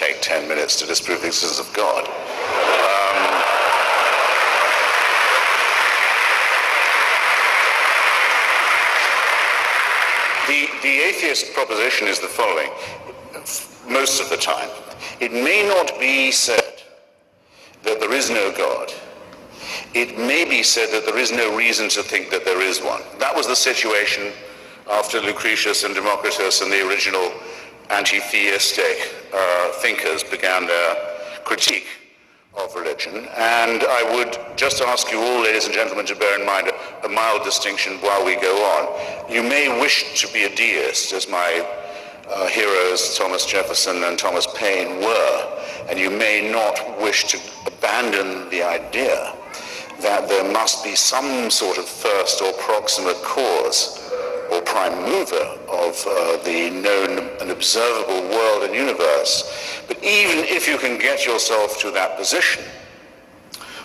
take 10 minutes to disprove the existence of God. The atheist proposition is the following. Most of the time, it may not be said that there is no God. It may be said that there is no reason to think that there is one. That was the situation after Lucretius and Democritus and the original anti-theistic thinkers began their critique of religion. And I would just ask you all, ladies and gentlemen, to bear in mind a mild distinction while we go on. You may wish to be a deist, as my heroes Thomas Jefferson and Thomas Paine were, and you may not wish to abandon the idea that there must be some sort of first or proximate cause or prime mover of the known and observable world and universe. But even if you can get yourself to that position,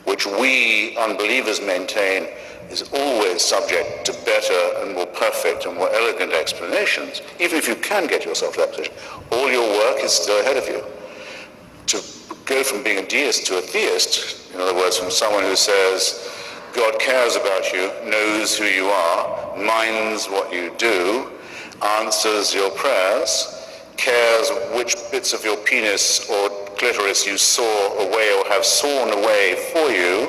which we unbelievers maintain is always subject to better and more perfect and more elegant explanations, even if you can get yourself to that position, all your work is still ahead of you. To go from being a deist to a theist, in other words, from someone who says, God cares about you, knows who you are, minds what you do, answers your prayers, cares which bits of your penis or clitoris you saw away or have sawn away for you,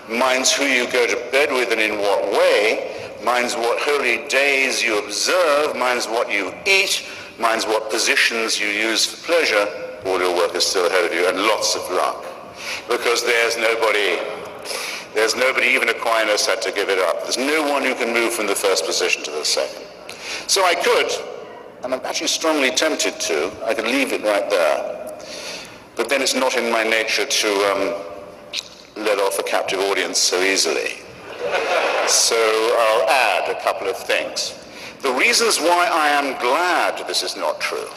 minds who you go to bed with and in what way, minds what holy days you observe, minds what you eat, minds what positions you use for pleasure. All your work is still ahead of you, and lots of luck. Because there's nobody, even Aquinas had to give it up. There's no one who can move from the first position to the second. So I could, and I'm actually strongly tempted to, I could leave it right there. But then it's not in my nature to let off a captive audience so easily. So I'll add a couple of things. The reasons why I am glad this is not true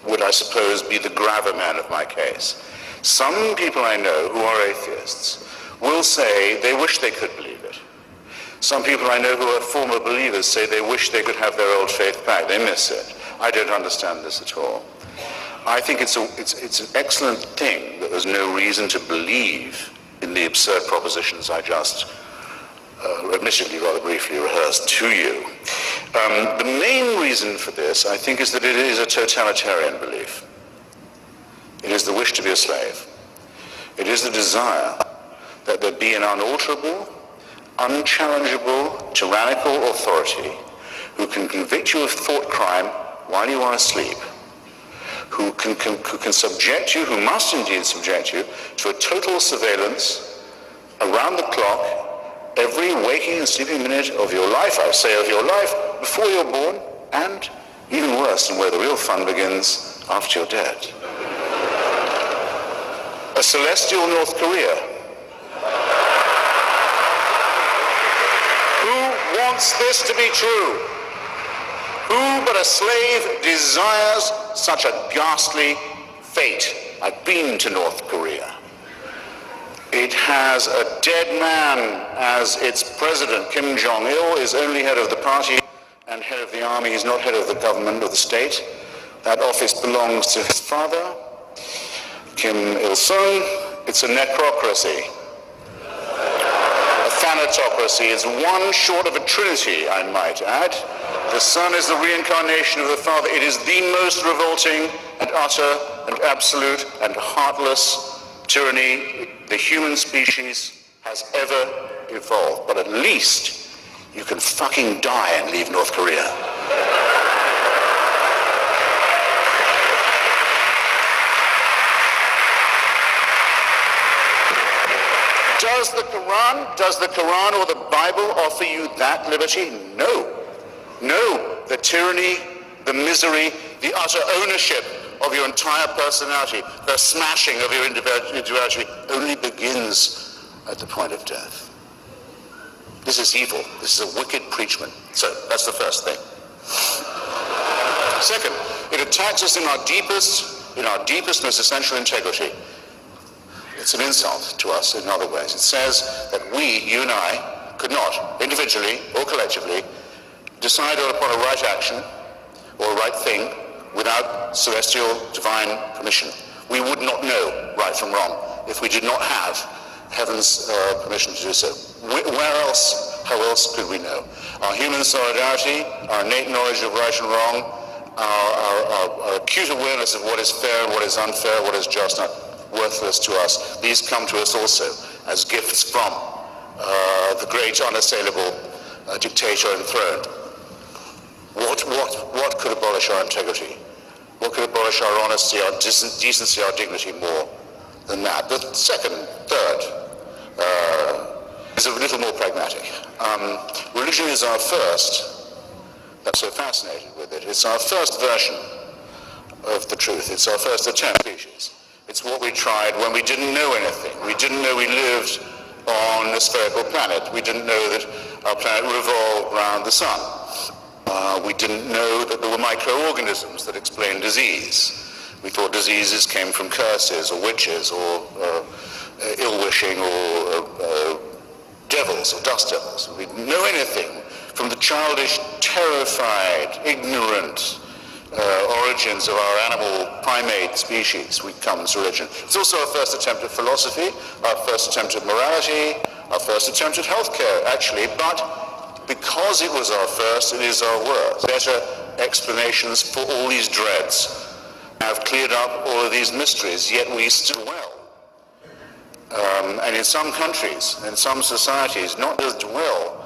would, I suppose, be the gravamen of my case. Some people I know who are atheists will say they wish they could believe it. Some people I know who are former believers say they wish they could have their old faith back. They miss it. I don't understand this at all. I think it's an excellent thing that there's no reason to believe in the absurd propositions I just admittedly rather briefly rehearsed to you. The main reason for this, I think, is that it is a totalitarian belief. It is the wish to be a slave. It is the desire that there be an unalterable, unchallengeable, tyrannical authority who can convict you of thought crime while you are asleep, who can subject you, who must indeed subject you, to a total surveillance around the clock, every waking and sleeping minute of your life, I say of your life, before you're born, and even worse, and where the real fun begins, after you're dead. A celestial North Korea. Who wants this to be true? Who but a slave desires such a ghastly fate? I've been to North Korea. It has a dead man as its president. Kim Jong-il is only head of the party and head of the army. He's not head of the government or the state. That office belongs to his father, Kim Il-sung. It's a necrocracy. A thanatocracy. It's one short of a trinity, I might add. The son is the reincarnation of the father. It is the most revolting and utter and absolute and heartless tyranny the human species has ever evolved. But at least you can fucking die and leave North Korea. Does the Quran or the Bible offer you that liberty? No. No. The tyranny, the misery, the utter ownership of your entire personality, the smashing of your individuality only begins at the point of death. This is evil. This is a wicked preachment. So that's the first thing. Second, it attacks us in our deepest, most essential integrity. It's an insult to us in other ways. It says that we, you and I, could not, individually or collectively, decide upon a right action or a right thing without celestial divine permission. We would not know right from wrong if we did not have heaven's permission to do so. Where else, how else could we know? Our human solidarity, our innate knowledge of right and wrong, our acute awareness of what is fair and what is unfair, what is just and worthless to us, these come to us also as gifts from the great unassailable dictator enthroned. What could abolish our integrity? What could abolish our honesty, our decency, our dignity more than that? The second, third, is a little more pragmatic. Religion is our first, that's so fascinated with it, it's our first version of the truth. It's our first attempt species. It's what we tried when we didn't know anything. We didn't know we lived on a spherical planet. We didn't know that our planet revolved around the sun. We didn't know that there were microorganisms that explained disease. We thought diseases came from curses or witches or ill-wishing or devils or dust devils. We didn't know anything from the childish, terrified, ignorant origins of our animal primate species. We come to religion. It's also our first attempt at philosophy, our first attempt at morality, our first attempt at healthcare, actually, but because it was our first, it is our worst. Better explanations for all these dreads have cleared up all of these mysteries, yet we still dwell. And in some countries, in some societies, not just dwell,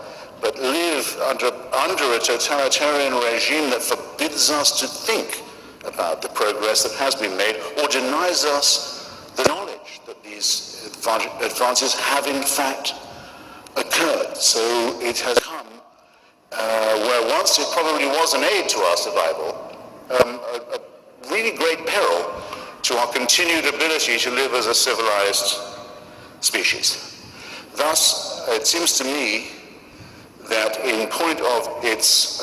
but live under a totalitarian regime that forbids us to think about the progress that has been made or denies us the knowledge that these advances have in fact occurred. So it has come where once it probably was an aid to our survival, a really great peril to our continued ability to live as a civilized species. Thus, it seems to me that in point of its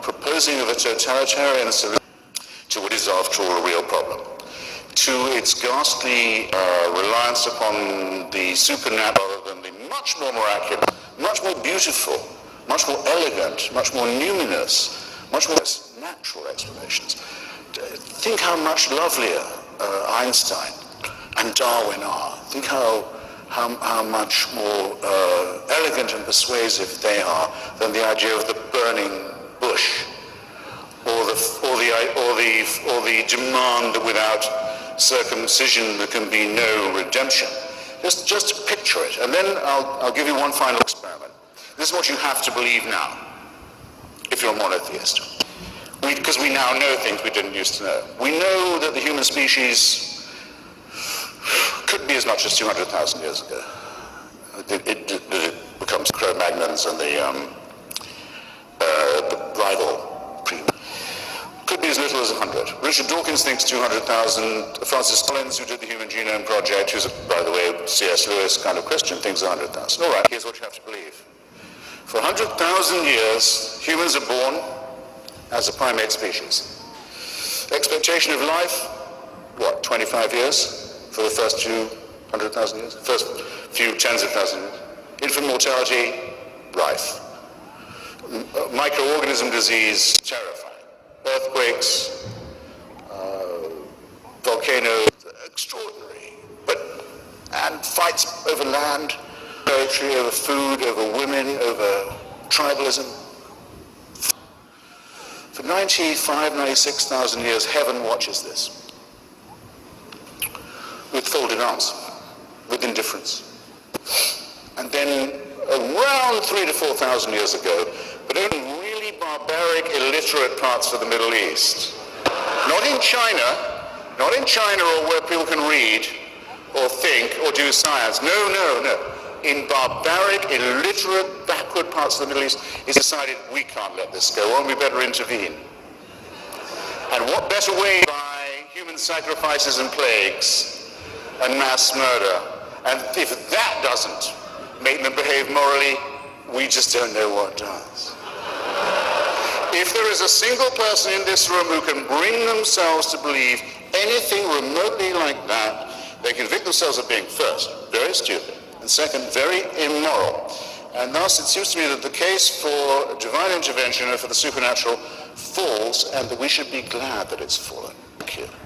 proposing of a totalitarian solution to what is after all a real problem, to its ghastly reliance upon the supernatural rather than the much more miraculous, much more beautiful, much more elegant, much more numinous, much more natural explanations. Think how much lovelier Einstein and Darwin are. Think how much more elegant and persuasive they are than the idea of the burning bush, or the demand that without circumcision there can be no redemption. Just picture it, and then I'll give you one final experiment. This is what you have to believe now, if you're a monotheist. Because we now know things we didn't used to know. We know that the human species could be as much as 200,000 years ago. It becomes Cro-Magnons and the rival prima. Could be as little as 100. Richard Dawkins thinks 200,000. Francis Collins, who did the Human Genome Project, who's, by the way, C.S. Lewis kind of Christian, thinks 100,000. All right, here's what you have to believe. For 100,000 years, humans are born as a primate species. Expectation of life, 25 years for the first 200,000 years? First few tens of thousands of years. Infant mortality, rife. Microorganism disease, terrifying. Earthquakes, volcanoes, extraordinary. And fights over land, territory, over food, over women, over tribalism. For 96,000 years, heaven watches this with folded arms, with indifference. And then around 3,000 to 4,000 years ago, but only really barbaric, illiterate parts of the Middle East. Not in China or where people can read or think or do science. No. In barbaric, illiterate, backward parts of the Middle East, it's decided we can't let this go on, we better intervene. And what better way by human sacrifices and plagues and mass murder? And if that doesn't make them behave morally, we just don't know what does. If there is a single person in this room who can bring themselves to believe anything remotely like that, they convict themselves of being, first, very stupid, and second, very immoral. And thus it seems to me that the case for divine intervention and for the supernatural falls, and that we should be glad that it's fallen. Thank you.